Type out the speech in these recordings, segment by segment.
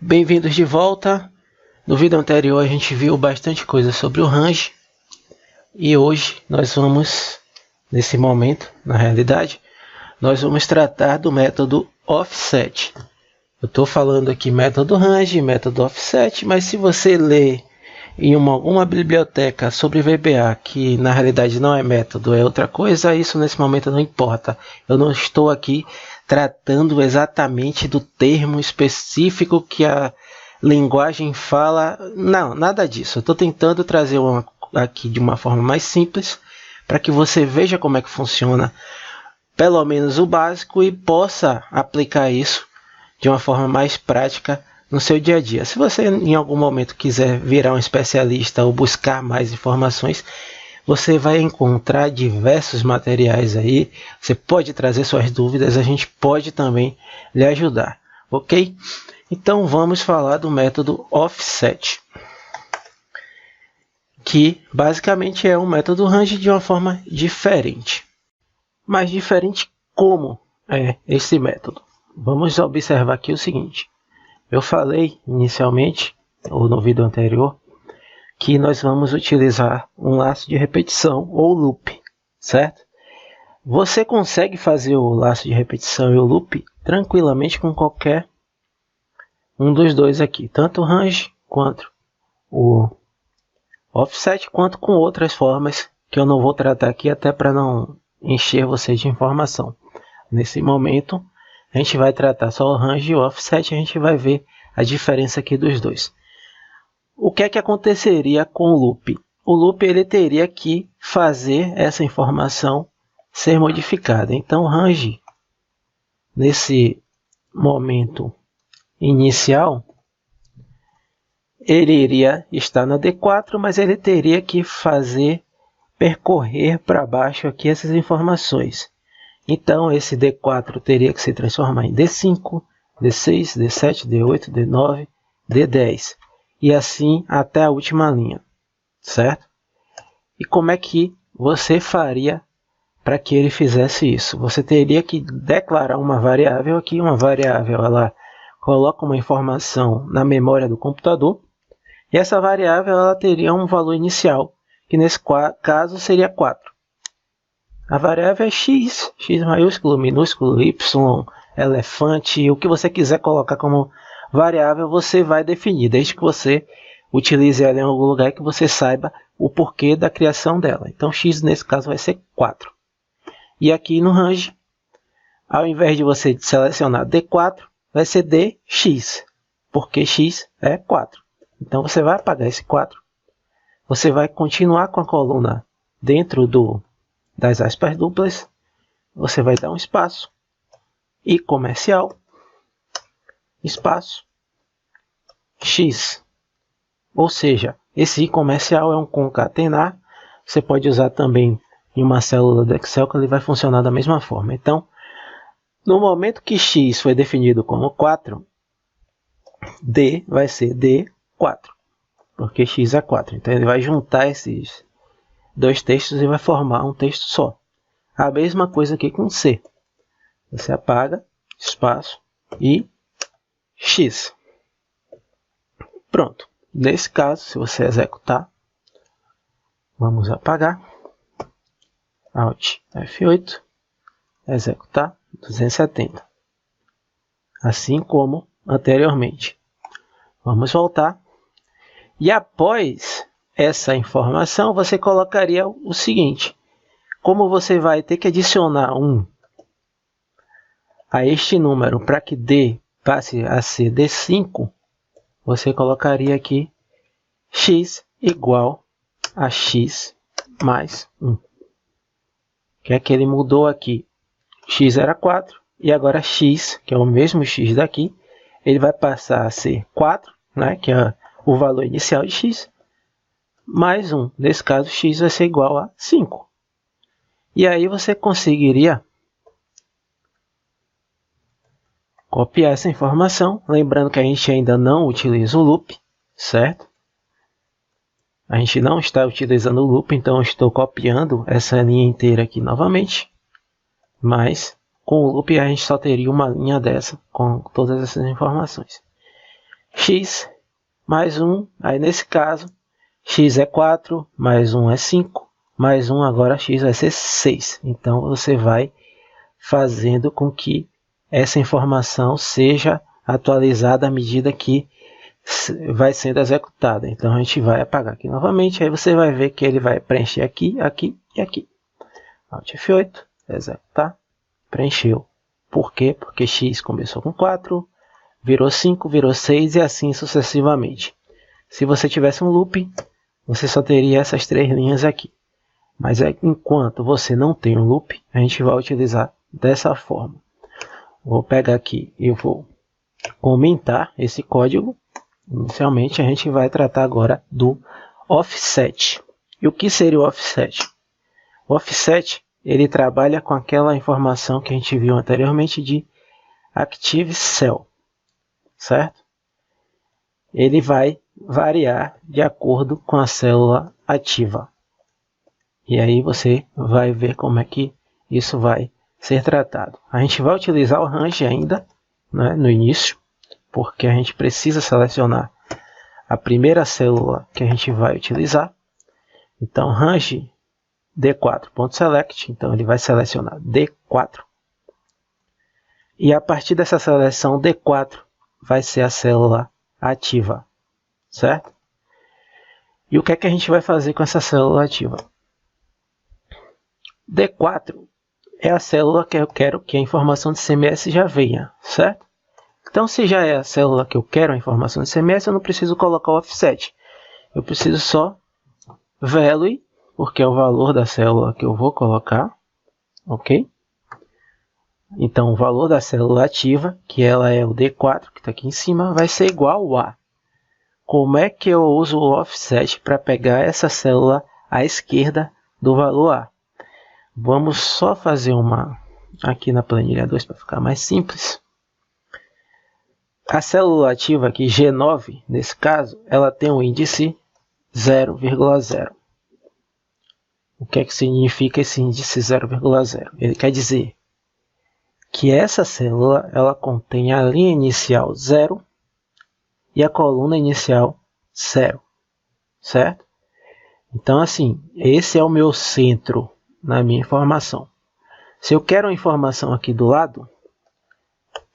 Bem-vindos de volta. No vídeo anterior a gente viu bastante coisa sobre o range e hoje nós vamos, nesse momento, na realidade, nós vamos tratar do método offset. Eu estou falando aqui método range, método offset, mas se você ler em uma biblioteca sobre VBA, que na realidade não é método, é outra coisa, isso nesse momento não importa. Eu não estou aqui tratando exatamente do termo específico que a linguagem fala. Não, nada disso. Eu estou tentando trazer aqui de uma forma mais simples, para que você veja como é que funciona, pelo menos o básico, e possa aplicar isso de uma forma mais prática no seu dia a dia. Se você em algum momento quiser virar um especialista ou buscar mais informações, você vai encontrar diversos materiais aí. Você pode trazer suas dúvidas, a gente pode também lhe ajudar, ok? Então vamos falar do método offset, que basicamente é um método range de uma forma diferente. Mas diferente como é esse método? Vamos observar aqui o seguinte. Eu falei inicialmente, ou no vídeo anterior, que nós vamos utilizar um laço de repetição ou loop, certo? Você consegue fazer o laço de repetição e o loop tranquilamente com qualquer um dos dois aqui, tanto o range quanto o offset, quanto com outras formas que eu não vou tratar aqui, até para não encher você de informação. Nesse momento a gente vai tratar só o range e o offset, a gente vai ver a diferença aqui dos dois. O que é que aconteceria com o loop? O loop ele teria que fazer essa informação ser modificada. Então o range, nesse momento inicial, ele iria estar na D4, mas ele teria que percorrer para baixo aqui essas informações. Então esse D4 teria que se transformar em D5, D6, D7, D8, D9, D10. E assim até a última linha, certo? E como é que você faria para que ele fizesse isso? Você teria que declarar uma variável aqui. Uma variável, ela coloca uma informação na memória do computador. E essa variável ela teria um valor inicial, que nesse caso seria 4. A variável é x, x maiúsculo, minúsculo, y, elefante, o que você quiser colocar como variável você vai definir, desde que você utilize ela em algum lugar que você saiba o porquê da criação dela. Então x nesse caso vai ser 4. E aqui no range, ao invés de você selecionar D4, vai ser DX, porque x é 4. Então você vai apagar esse 4. Você vai continuar com a coluna dentro das aspas duplas. Você vai dar um espaço e comercial, espaço, x. Ou seja, esse i comercial é um concatenar. Você pode usar também em uma célula do Excel que ele vai funcionar da mesma forma. Então, no momento que x foi definido como 4, d vai ser d4, porque x é 4. Então ele vai juntar esses dois textos e vai formar um texto só. A mesma coisa aqui com C. Você apaga, espaço e x. Pronto. Nesse caso, se você executar, vamos apagar, Alt F8, executar 270. Assim como anteriormente. Vamos voltar. E após essa informação, você colocaria o seguinte. Como você vai ter que adicionar 1 a este número para que D passe a ser D5, você colocaria aqui x igual a x mais 1. Que é que ele mudou aqui. X era 4 e agora x, que é o mesmo x daqui, ele vai passar a ser 4, né, que é o valor inicial de x, mais 1. Nesse caso, x vai ser igual a 5. E aí você conseguiria copiar essa informação. Lembrando que a gente ainda não utiliza o loop, certo? A gente não está utilizando o loop, então eu estou copiando essa linha inteira aqui novamente. Mas com o loop a gente só teria uma linha dessa com todas essas informações. x mais 1, aí nesse caso, x é 4, mais 1 é 5, mais 1 agora x vai ser 6. Então você vai fazendo com que essa informação seja atualizada à medida que vai sendo executada. Então a gente vai apagar aqui novamente, aí você vai ver que ele vai preencher aqui, aqui e aqui. Alt F8, executar, preencheu. Por quê? Porque x começou com 4, virou 5, virou 6 e assim sucessivamente. Se você tivesse um loop, você só teria essas 3 linhas aqui. Mas enquanto você não tem um loop, a gente vai utilizar dessa forma. Vou pegar aqui e vou aumentar esse código. Inicialmente a gente vai tratar agora do offset. E o que seria o offset? O offset ele trabalha com aquela informação que a gente viu anteriormente de Active Cell, certo? Ele vai variar de acordo com a célula ativa. E aí você vai ver como é que isso vai ser tratado. A gente vai utilizar o range ainda, né, no início, porque a gente precisa selecionar a primeira célula que a gente vai utilizar. Então, range D4.select, então ele vai selecionar D4. E a partir dessa seleção D4 vai ser a célula ativa, certo? E o que é que a gente vai fazer com essa célula ativa? D4 é a célula que eu quero que a informação de CMS já venha, certo? Então, se já é a célula que eu quero a informação de CMS, eu não preciso colocar o offset. Eu preciso só value, porque é o valor da célula que eu vou colocar, ok? Então, o valor da célula ativa, que ela é o D4, que está aqui em cima, vai ser igual a. Como é que eu uso o offset para pegar essa célula à esquerda do valor A? Vamos só fazer uma aqui na planilha 2 para ficar mais simples. A célula ativa aqui, G9, nesse caso, ela tem um índice 0,0. O que é que significa esse índice 0,0? Ele quer dizer que essa célula ela contém a linha inicial 0 e a coluna inicial 0, certo? Então, assim, esse é o meu centro na minha informação. Se eu quero uma informação aqui do lado,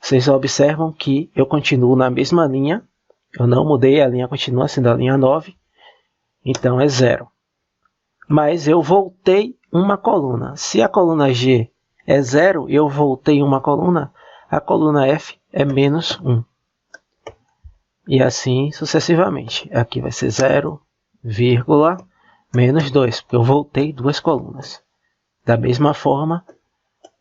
vocês observam que eu continuo na mesma linha, eu não mudei, a linha continua sendo a linha 9, então é 0. Mas eu voltei uma coluna. Se a coluna G é 0, eu voltei uma coluna, a coluna F é menos 1. E assim sucessivamente. Aqui vai ser 0, menos 2, porque eu voltei 2 colunas. Da mesma forma,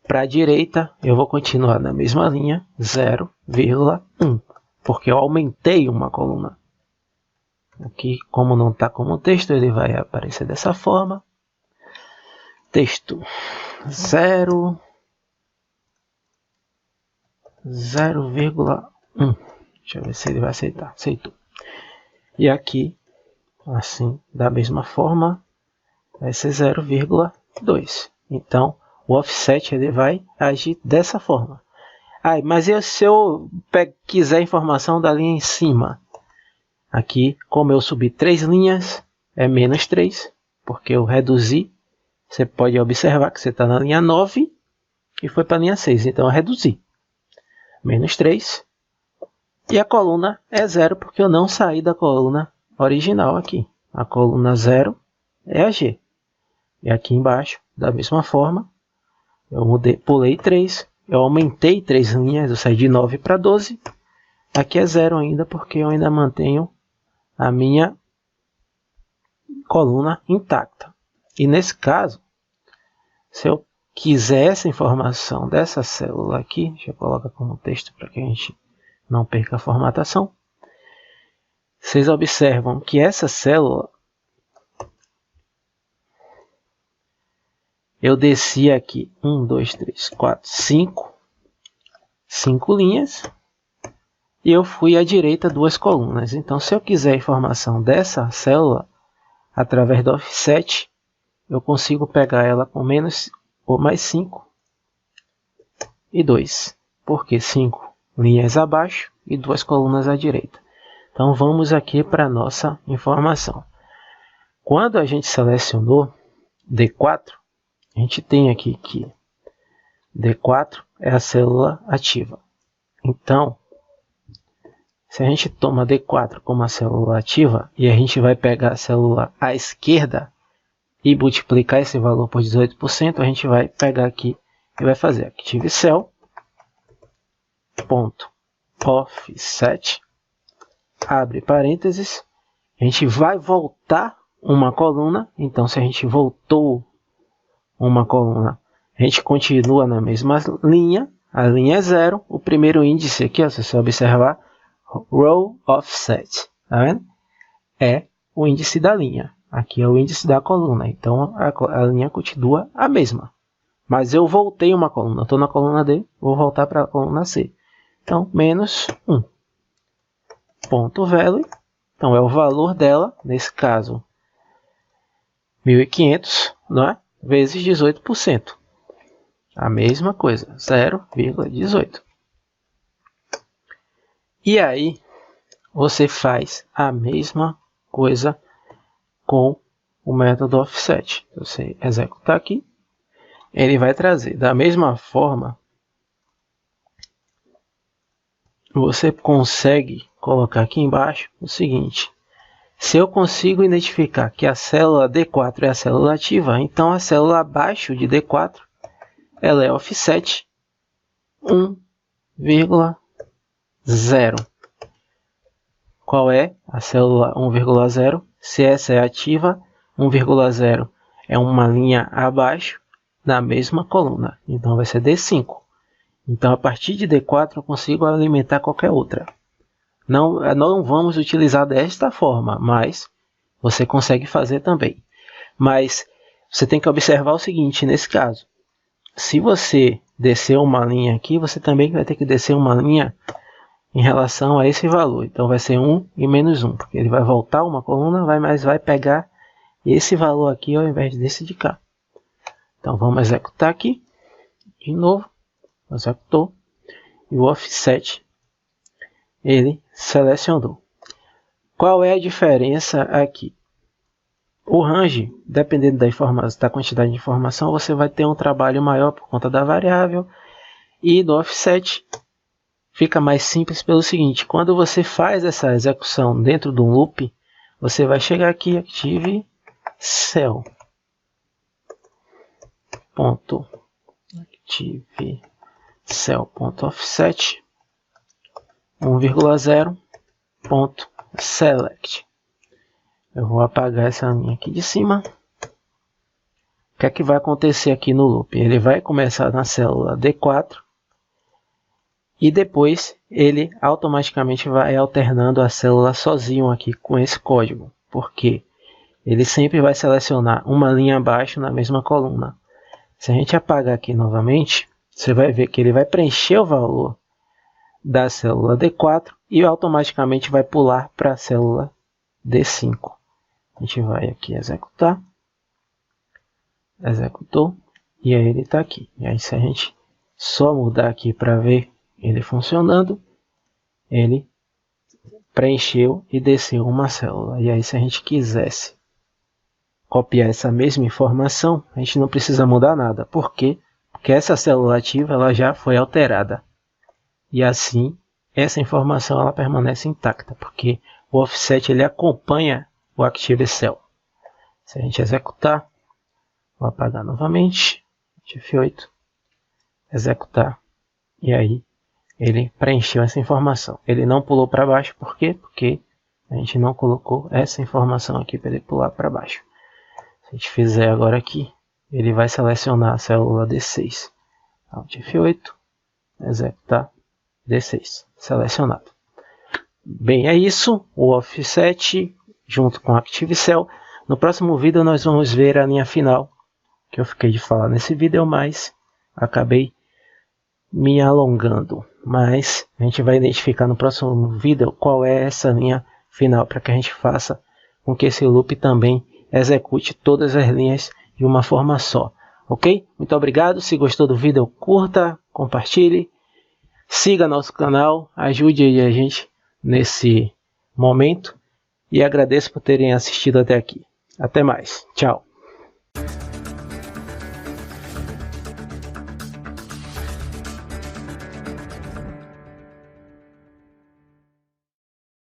para a direita, eu vou continuar na mesma linha, 0,1, porque eu aumentei uma coluna. Aqui, como não está como texto, ele vai aparecer dessa forma. Texto 0,1. Deixa eu ver se ele vai aceitar. Aceitou. E aqui, assim, da mesma forma, vai ser 0,2. Então, o offset ele vai agir dessa forma. Mas se eu quiser informação da linha em cima? Aqui, como eu subi 3 linhas, é menos 3, porque eu reduzi. Você pode observar que você está na linha 9 e foi para a linha 6, então eu reduzi. Menos 3. E a coluna é 0, porque eu não saí da coluna original aqui. A coluna 0 é a G. E aqui embaixo, da mesma forma, eu pulei 3, eu aumentei 3 linhas, eu saí de 9 para 12. Aqui é 0 ainda, porque eu ainda mantenho a minha coluna intacta. E nesse caso, se eu quiser essa informação dessa célula aqui, deixa eu colocar como texto para que a gente não perca a formatação. Vocês observam que essa célula, eu desci aqui 1, 2, 3, 4, 5 linhas. E eu fui à direita 2 colunas. Então, se eu quiser a informação dessa célula, através do offset, eu consigo pegar ela com menos ou mais 5 e 2. Porque 5 linhas abaixo e 2 colunas à direita. Então vamos aqui para a nossa informação. Quando a gente selecionou D4, a gente tem aqui que D4 é a célula ativa. Então, se a gente toma D4 como a célula ativa e a gente vai pegar a célula à esquerda e multiplicar esse valor por 18%, a gente vai pegar aqui e vai fazer ActiveCell.offset, abre parênteses, a gente vai voltar uma coluna. Então, se a gente voltou uma coluna, a gente continua na mesma linha, a linha é 0, o primeiro índice aqui, ó, se você observar, row offset, tá vendo? É o índice da linha, aqui é o índice da coluna, então a linha continua a mesma. Mas eu voltei uma coluna, estou na coluna D, vou voltar para a coluna C. Então, menos 1. Ponto value, então é o valor dela, nesse caso, 1.500, não é? Vezes 18%. A mesma coisa, 0,18. E aí, você faz a mesma coisa com o método offset. Você executar aqui, ele vai trazer. Da mesma forma, você consegue colocar aqui embaixo o seguinte. Se eu consigo identificar que a célula D4 é a célula ativa, então a célula abaixo de D4 ela é offset 1,0. Qual é a célula 1,0? Se essa é ativa, 1,0 é uma linha abaixo da mesma coluna. Então vai ser D5. Então a partir de D4 eu consigo alimentar qualquer outra. Não vamos utilizar desta forma, mas você consegue fazer também. Mas você tem que observar o seguinte, nesse caso. Se você descer uma linha aqui, você também vai ter que descer uma linha em relação a esse valor. Então vai ser 1 e menos 1, porque ele vai voltar uma coluna, mas vai pegar esse valor aqui ao invés desse de cá. Então vamos executar aqui, de novo, executou, e o offset ele selecionou. Qual é a diferença aqui? O range, dependendo da quantidade de informação, você vai ter um trabalho maior por conta da variável. E no offset fica mais simples pelo seguinte. Quando você faz essa execução dentro de um loop, você vai chegar aqui, ActiveCell.offset 1,0.select. Eu vou apagar essa linha aqui de cima. O que é que vai acontecer aqui no loop? Ele vai começar na célula D4 e depois ele automaticamente vai alternando a célula sozinho aqui com esse código. Porque ele sempre vai selecionar uma linha abaixo na mesma coluna. Se a gente apagar aqui novamente, você vai ver que ele vai preencher o valor da célula D4 e automaticamente vai pular para a célula D5. A gente vai aqui executar, executou, e aí ele está aqui. E aí se a gente só mudar aqui para ver ele funcionando, ele preencheu e desceu uma célula. E aí se a gente quisesse copiar essa mesma informação, a gente não precisa mudar nada. Por quê? Porque essa célula ativa ela já foi alterada. E assim, essa informação ela permanece intacta, porque o offset ele acompanha o ActiveCell. Se a gente executar, vou apagar novamente, F8, executar, e aí ele preencheu essa informação. Ele não pulou para baixo, por quê? Porque a gente não colocou essa informação aqui para ele pular para baixo. Se a gente fizer agora aqui, ele vai selecionar a célula D6. Alt F8, executar, D6, selecionado. Bem, é isso, o offset junto com o ActiveCell. No próximo vídeo nós vamos ver a linha final, que eu fiquei de falar nesse vídeo, mas acabei me alongando. Mas a gente vai identificar no próximo vídeo qual é essa linha final, para que a gente faça com que esse loop também execute todas as linhas de uma forma só. Ok? Muito obrigado. Se gostou do vídeo, curta, compartilhe, siga nosso canal, ajude a gente nesse momento e agradeço por terem assistido até aqui. Até mais. Tchau.